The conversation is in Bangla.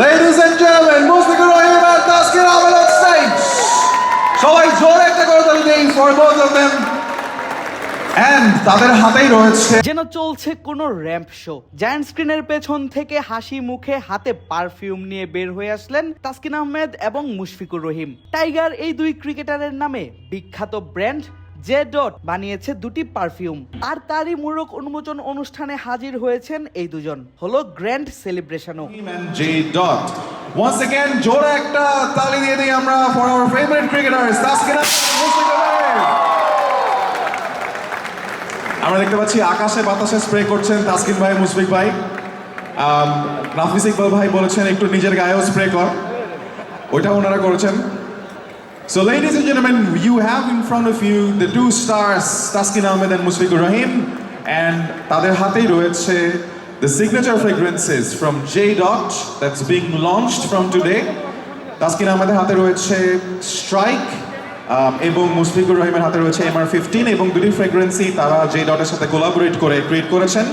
Ladies and gentlemen, Musfiqur Rahim and Taskin Ahmed on stage. সবাই জোরে একটা করে তালি দেই for both of them. And তাদের হাতেই রয়েছে যেন চলছে কোনো র্যাম্প শো। জায়ান্ট স্ক্রিনের পেছন থেকে হাসি মুখে হাতে পারফিউম নিয়ে বের হয়ে আসলেন তাসকিন আহমেদ এবং মুশফিকুর রহিম। টাইগার এই দুই ক্রিকেটারের নামে বিখ্যাত ব্র্যান্ড জে ডট বানিয়েছে দুটি পারফিউম, আর তারই মূরক উন্মোচন অনুষ্ঠানে হাজির হয়েছেন এই দুজন। হলো grand সেলিব্রেশনও। and J. Dot. Once again, জোরে একটা তালি দিয়ে দিই আমরা for our favorite cricketers, Taskin Ahmed and Musfiqur Rahim. আমরা দেখতে পাচ্ছি আকাশে বাতাসে স্প্রে করছেন তাসকিন ভাই, মুশফিক ভাই। নাফিস ইকবাল ভাই বলেছেন একটু নিজের গায়েও স্প্রে কর, ওইটা ওনারা করেছেন। So ladies and gentlemen, you have in front of you the two stars, Taskin Ahmed and Musfiqur Rahim, and তাদের হাতেই রয়েছে the signature fragrances from J. Dot that's being launched from today. Taskin Ahmeder হাতে রয়েছে Strike এবং মুশফিকুর রহিমের হাতে রয়েছে MR15, এবং দুটি ফ্রেগ্রেন্সই তারা J. Dot এর সাথে কোলাবোরেট করে ক্রিয়েট করেছেন।